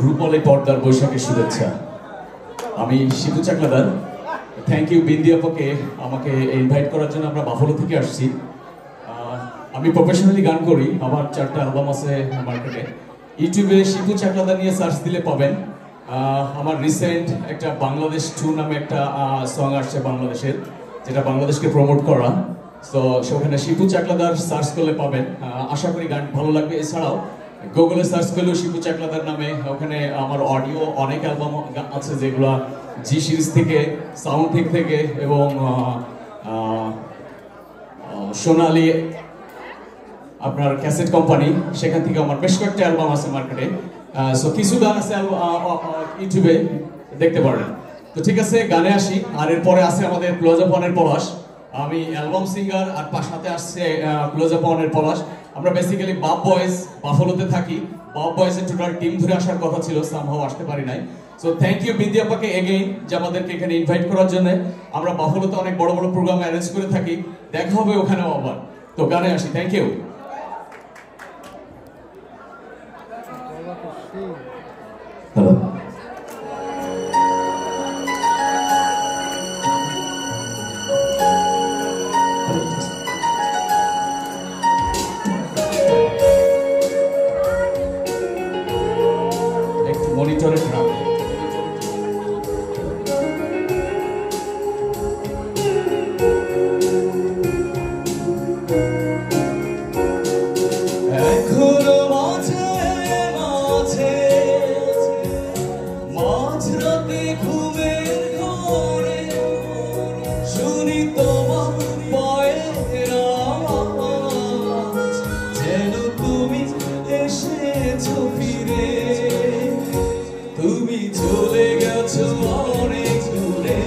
রূপলে পর্দার বৈশাখের শুভেচ্ছা। আমি শিবু চাকলাদার। থ্যাংক ইউ বিন্দি আপাকে আমাকে ইনভাইট করার জন্য। আমরা বাফলো থেকে আসছি। আমি প্রফেশনালি গান করি, আমার 4টা অ্যালবাম আছে মার্কেটে। ইউটিউবে শিবু চাকলাদার নিয়ে সার্চ দিলে পাবেন। আমার রিসেন্ট একটা বাংলাদেশ 2 নামে একটা সং আসছে বাংলাদেশের, যেটা বাংলাদেশকে প্রমোট করা। তো সেখানে শিবু চাকলাদার সার্চ করলে পাবেন। আশা করি গান ভালো লাগবে। এছাড়াও গুগলে সার্চ করলেও শিবু চাকলাদার নামে ওখানে আমার অডিও অনেক অ্যালবাম আছে, যেগুলো জি সিরিজ থেকে, সাউন্ড থেকে এবং সোনালী আপনার ক্যাসেট কোম্পানি, সেখান থেকে আমার বেশ কয়েকটা অ্যালবাম আছে মার্কেটে। সো কিছু গান আছে ইউটিউবে দেখতে পারেন। তো ঠিক আছে, গানে আসি। আর এরপরে আছে আমাদের ক্লোজাপনের পলাশ। আমি অ্যালবাম সিঙ্গার, আর সাথে আসছে ক্লোজাপনের পলাশ। আমরা বেসিক্যালি বাপ বয়েজ বাফলোতে থাকি। বাপ বয়েজের টোটাল টিম ধরে আসার কথা ছিল, সামহাও আসতে পারি নাই। সো থ্যাংক ইউ বিন্দি আপাকে এগেইন যে আমাদেরকে এখানে ইনভাইট করার জন্য। আমরা বাফলোতে অনেক বড় বড় প্রোগ্রাম অ্যারেঞ্জ করে থাকি, দেখা হবে ওখানেও আবার। তো গানে আসি। Thank you. হ্যালো, একটু মনিটরে খারাপ। তুমি চলে গেছো অনেক দূরে,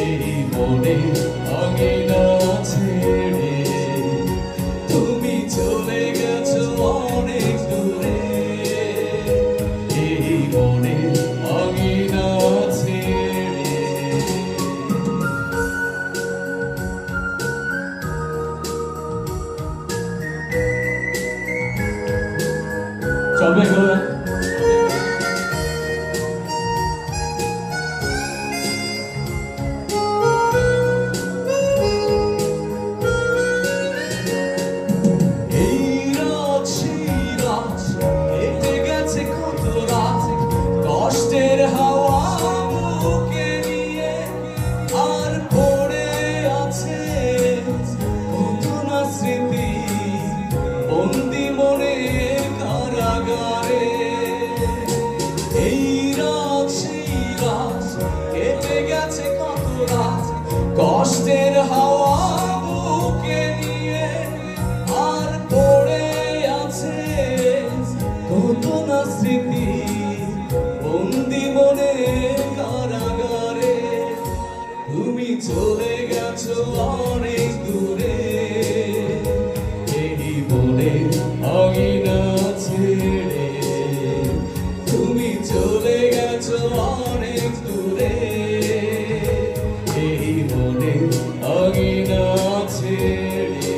এই মনে আঙিনা ছেড়ে। তুমি চলে গেছো অনেক দূরে, এই মনে আঙিনা ছেড়ে। চলবে এগুলো? কষ্টের হাওয়া বুকে নিয়ে আর পড়ে আছে কত না স্মৃতি, বন্দি মনে কারাগারে। তুমি চলে গেছো অনেক দূরে, এই বনে আঙিনা ছেড়ে। তুমি চলে গেছো অনেক দূরে, এই বনে আঙিনা ছেড়ে।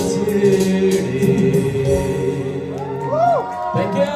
ছেড়ে। Thank you.